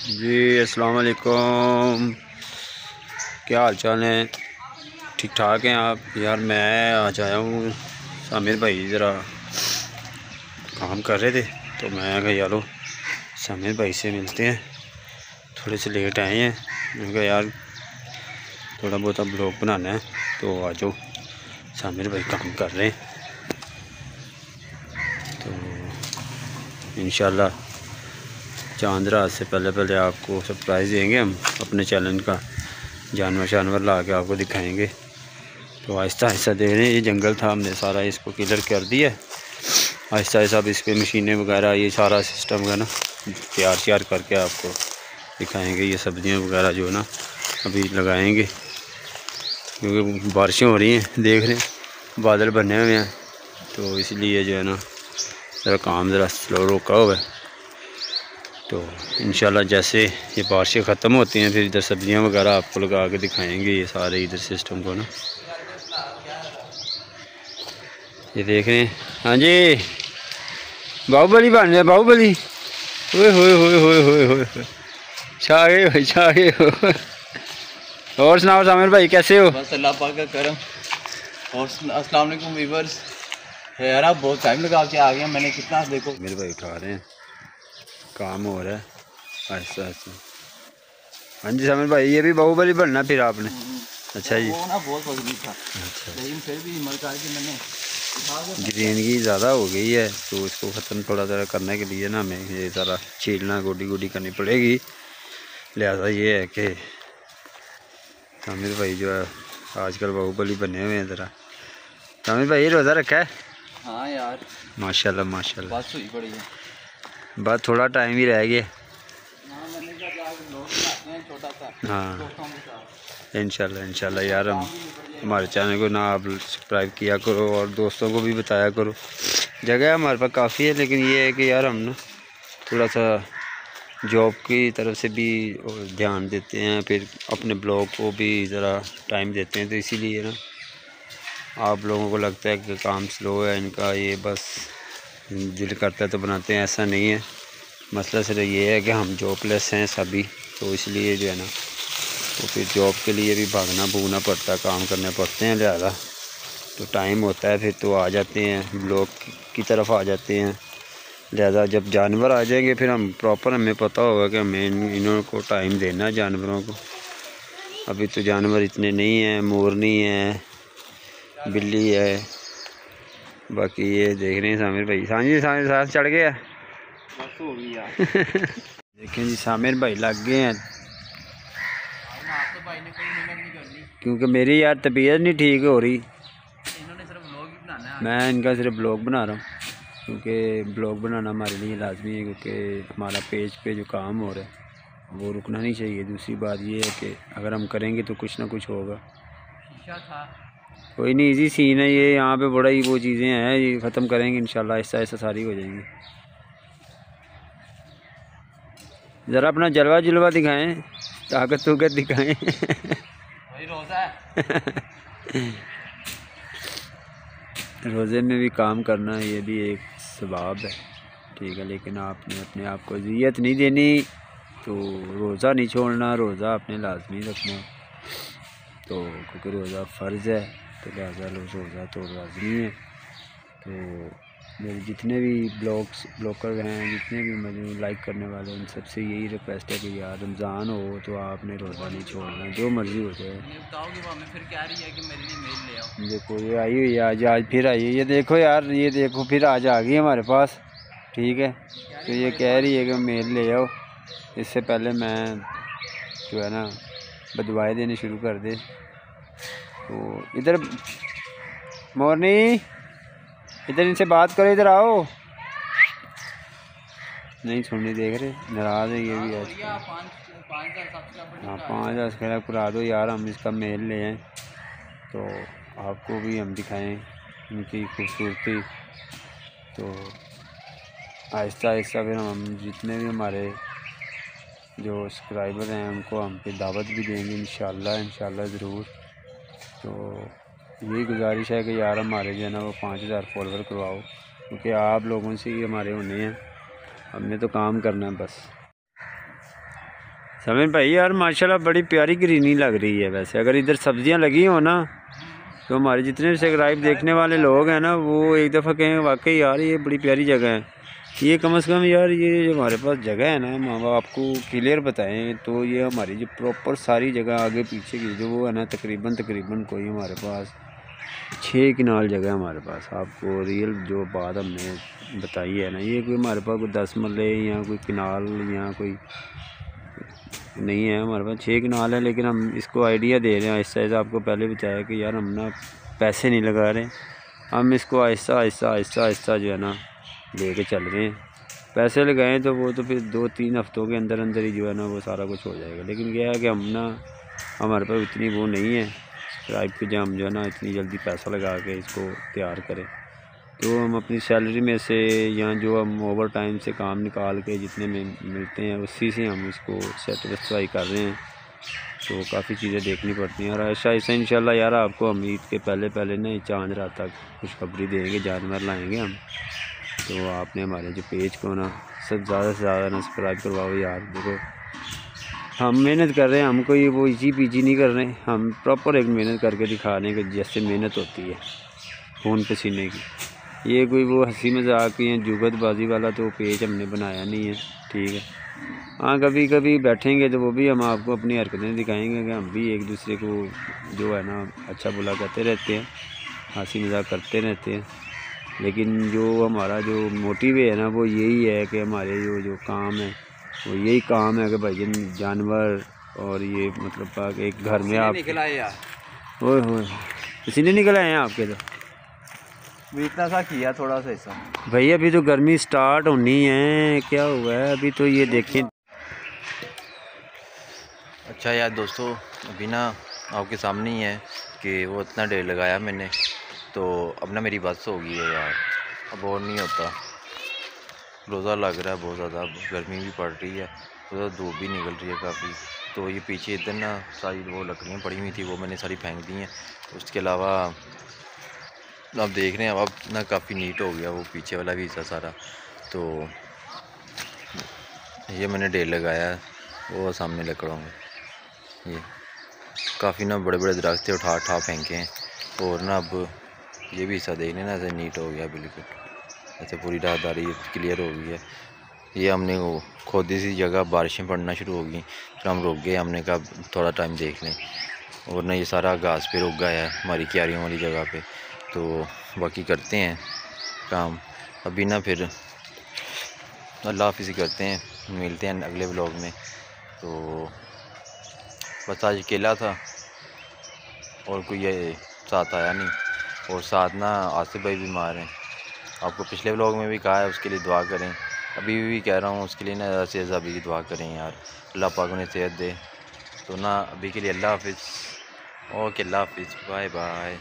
जी अस्सलाम वालेकुम, क्या हाल चाल है? ठीक ठाक हैं आप? यार मैं आज आया हूँ, सामिर भाई ज़रा काम कर रहे थे तो मैं कहा यारो सामिर भाई से मिलते हैं। थोड़े से लेट आए हैं, मैंने कहा यार थोड़ा बहुत ब्लॉग बनाना है तो आ जाओ। सामिर भाई काम कर रहे हैं तो इंशाल्लाह चांद रात से पहले आपको सरप्राइज़ देंगे हम अपने चैनल का। जानवर ला के आपको दिखाएंगे। तो आहिस्ता आहिस्ता देख रहे हैं, ये जंगल था, हमने सारा इसको क्लियर कर दिया। आहिस्ता आहिस्ता अब इस पर मशीनें वगैरह ये सारा सिस्टम का ना तैयार करके आपको दिखाएंगे। ये सब्जियां वगैरह जो है ना अभी लगाएंगे, क्योंकि बारिशें हो रही हैं, देख रहे हैं बादल बने हुए हैं, तो इसलिए जो है ना ज़रा काम ज़रा स्लो रोका हुआ है। तो इंशाल्लाह जैसे ये बारिशें ख़त्म होती हैं फिर इधर सब्जियां वगैरह आपको लगा के दिखाएंगे ये सारे इधर सिस्टम को ना। ये देख रहे हैं, हाँ जी बाहुबली बन रहे, बाहुबली। ओए होए होए होए होए होए, छा गए भाई, छा गए हो। और सुनाओ सामिर भाई कैसे हो? बस अल्लाह पाक का करम। और अस्सलाम वालेकुम व्यूअर्स। यार आप बहुत टाइम लगा के आ गए, मैंने कितना देखो। मेरे भाई उठा रहे हैं, काम हो रहा है आहिस्ता आहिस्ता। हाँ जी सामिर भाई, ये भी बाहुबली बनना फिर आपने? अच्छा जी, वो ना बहुत पसंद था। अच्छा, लेकिन फिर भी हिम्मत करके मैंने ग्रीनगी ज़्यादा हो गई है तो इसको ख़त्म थोड़ा ज़रा करने के लिए ना हमें ये ज़रा छीलना गोडी करनी पड़ेगी। लिहाजा ये है कि सामिर भाई जो है आजकल बाहुबली बने हुए हैं। ज़रा सामिर भाई रोज़ा रखा है? हाँ यार माशाल्लाह माशाल्लाह, बस हुई पड़ी है, बस थोड़ा टाइम ही रह गया। छोटा सा। हाँ इंशाल्लाह यार, हम हमारे चैनल को ना आप सब्सक्राइब किया करो और दोस्तों को भी बताया करो। जगह हमारे पास काफ़ी है, लेकिन ये है कि यार हम ना थोड़ा सा जॉब की तरफ से भी ध्यान देते हैं, फिर अपने ब्लॉग को भी ज़रा टाइम देते हैं, तो इसीलिए ना आप लोगों को लगता है कि काम स्लो है इनका, ये बस दिल करता है तो बनाते हैं, ऐसा नहीं है। मसला सिर्फ ये है कि हम जॉबलेस हैं सभी, तो इसलिए जो है ना तो फिर जॉब के लिए भी भागना भूगना पड़ता है, काम करने पड़ते हैं, लिहाजा तो टाइम होता है फिर तो आ जाते हैं ब्लॉग की तरफ आ जाते हैं। लिहाजा जब जानवर आ जाएंगे फिर हम प्रॉपर, हमें पता होगा कि हमें इन्हों को टाइम देना है जानवरों को। अभी तो जानवर इतने नहीं हैं, मोरनी है, बिल्ली है, बाकी ये देख रहे हैं सामिर भाई। सांझी सामिर साथ चढ़ गया, बस हो गई यार। देखें जी सामिर भाई लग गए हैं, भाई ने कोई मेहनत नहीं करनी, क्योंकि मेरी यार तबीयत नहीं ठीक हो रही। इन्होंने सिर्फ व्लॉग ही बनाना है। मैं इनका सिर्फ ब्लॉग बना रहा हूँ, क्योंकि ब्लॉग बनाना हमारे लिए लाजमी है, क्योंकि हमारा पेज पे जो काम हो रहा है वो रुकना नहीं चाहिए। दूसरी बात ये है कि अगर हम करेंगे तो कुछ ना कुछ होगा। शीशा था कोई नहीं, इजी सीन है ये, यहाँ पे बड़ा ही वो चीज़ें हैं, ये ख़त्म करेंगे इंशाल्लाह, आहिस्ता आहिस्ता सारी हो जाएंगी। ज़रा अपना जलवा दिखाएं, ताकत दिखाएं। वही रोज़ा है। रोज़े में भी काम करना ये भी एक सवाब है, ठीक है, लेकिन आपने अपने आप को अज़ियत नहीं देनी, तो रोज़ा नहीं छोड़ना, रोज़ा आपने लाजमी रखना। तो क्योंकि रोज़ा फ़र्ज़ है तो लिहाजा रोज़ा तो लाजमी है। तो मेरे जितने भी ब्लॉगर हैं, जितने भी मुझे लाइक करने वाले हैं, उन सबसे यही रिक्वेस्ट है कि यार रमज़ान हो तो आपने रोज़ा नहीं छोड़ना, जो मर्ज़ी हो जाए। फिर कह रही है कि मेरे लिए मेल ले आओ। देखो ये आई हुई है, आज फिर आई है, ये देखो यार, ये देखो फिर आज आ गई हमारे पास, ठीक है। तो ये कह रही है कि मेल ले आओ, इससे पहले मैं जो है ना बदवाएँ देने शुरू कर दे। तो इधर मोरनी, इधर इनसे बात करो, इधर आओ। नहीं सुननी, देख रहे नाराज़ है ये भी आज। हाँ 5,000 सब्सक्राइब करा दो यार, हम इसका मेल ले आएँ तो आपको भी हम दिखाएं इनकी खूबसूरती। तो आहिस्ता आहिस्ता फिर हम जितने भी हमारे जो सब्सक्राइबर हैं उनको हम फिर दावत भी देंगे इंशाल्लाह ज़रूर। तो यही गुजारिश है कि यार हमारे जो है ना वो 5,000 फॉलोवर करवाओ, क्योंकि आप लोगों से ही हमारे होने हैं, हमने तो काम करना है बस। समीर भाई यार माशाल्लाह बड़ी प्यारी ग्रीनरी लग रही है। वैसे अगर इधर सब्जियां लगी हो ना तो हमारे जितने भी सब्सक्राइब देखने वाले लोग हैं ना वो एक दफ़ा कहें वाकई यार ये बड़ी प्यारी जगह है। ये कम से कम यार ये जो हमारे पास जगह है ना माँ बाप आपको क्लियर बताएं तो ये हमारी जो प्रॉपर सारी जगह आगे पीछे की जो वो है ना तकरीबन कोई हमारे पास 6 कनाल जगह है हमारे पास। आपको रियल जो बात हमने बताई है ना ये कोई हमारे पास कोई 10 मरले या कोई कनाल या कोई नहीं है। हमारे पास 6 कनाल है लेकिन हम इसको आइडिया दे रहे हैं आहिस्ता आहिस्ता। आपको पहले बताया कि यार हम ना पैसे नहीं लगा रहे, हम इसको आहिस्ता आहिस्ता जो है ना लेके चल रहे हैं। पैसे लगाएं तो वो तो फिर 2-3 हफ्तों के अंदर अंदर ही जो है ना वो सारा कुछ हो जाएगा। लेकिन यह है कि हम ना हमारे पास इतनी वो नहीं है सब्सक्राइब के जो हम जो है ना इतनी जल्दी पैसा लगा के इसको तैयार करें। तो हम अपनी सैलरी में से या जो हम ओवर टाइम से काम निकाल के जितने में मिलते हैं उसी से हम इसको सेटिस्फाई कर रहे हैं। तो काफ़ी चीज़ें देखनी पड़ती हैं और ऐसा इंशाल्लाह यार आपको हम ईद के पहले ना चांद रात तक खुशखबरी देंगे, जानवर लाएंगे हम। तो आपने हमारे जो पेज को ना सब ज़्यादा से ज़्यादा ना सब्सक्राइब करवाओ यार। देखो हम मेहनत कर रहे हैं, हम कोई वो इजी पीजी नहीं कर रहे, हम प्रॉपर एक मेहनत करके दिखा रहे हैं कि जैसे मेहनत होती है खून पसीने की। ये कोई वो हंसी मजाक या जुगतबाजी वाला तो पेज हमने बनाया नहीं है, ठीक है। हाँ कभी कभी बैठेंगे तो वो भी हम आपको अपनी हरकतें दिखाएंगे कि हम भी एक दूसरे को जो है ना अच्छा बुला कहते रहते हैं, हंसी मजाक करते रहते हैं। लेकिन जो हमारा जो मोटिव है ना वो यही है कि हमारे जो काम है वो यही काम है कि भाई जानवर और ये मतलब एक घर में आप ओए होए पसीने निकल आए हैं आपके तो इतना सा किया थोड़ा सा हिस्सा भाई। अभी तो गर्मी स्टार्ट होनी है, क्या हुआ है अभी तो ये देखें। अच्छा यार दोस्तों अभी ना आपके सामने ही है कि वो इतना ढेर लगाया मैंने, तो अब ना मेरी बस हो गई है यार, अब और नहीं होता। रोज़ा लग रहा है बहुत ज़्यादा, गर्मी भी पड़ रही है, तो धूप भी निकल रही है काफ़ी। तो ये पीछे इधर ना सारी वो लकड़ियाँ पड़ी हुई थी वो मैंने सारी फेंक दी हैं। उसके अलावा आप देख रहे हैं अब ना काफ़ी नीट हो गया वो पीछे वाला भी हिस्सा सारा। तो ये मैंने ढेर लगाया है वो सामने लकड़ों में, ये काफ़ी ना बड़े बड़े दरख्त थे उठा फेंके हैं। और ना अब ये भी हिस्सा देख लें ना ऐसे नीट हो गया बिल्कुल, ऐसे पूरी राहदारी क्लियर हो गई है। ये हमने वो खोदी सी जगह बारिशें पड़ना शुरू हो गई, फिर हम रुक गए, हमने कहा थोड़ा टाइम देख लें। और ना ये सारा घास पे रुक गया है हमारी क्यारियों वाली जगह पे, तो बाकी करते हैं काम अभी ना, फिर अल्लाह हाफ़िज़ करते हैं, मिलते हैं अगले व्लॉग में। तो बस आज अकेला था और कोई ये साथ आया नहीं, और साथ ना आसिफ भाई बीमार हैं। आपको पिछले व्लॉग में भी कहा है उसके लिए दुआ करें, अभी भी कह रहा हूँ उसके लिए ना ज़्यादा से ज़्यादा अभी दुआ करें यार, अल्लाह पाक उन्हें सेहत दे। तो ना अभी के लिए अल्लाह हाफ़िज़, ओके अल्लाह हाफ़िज़, बाय बाय।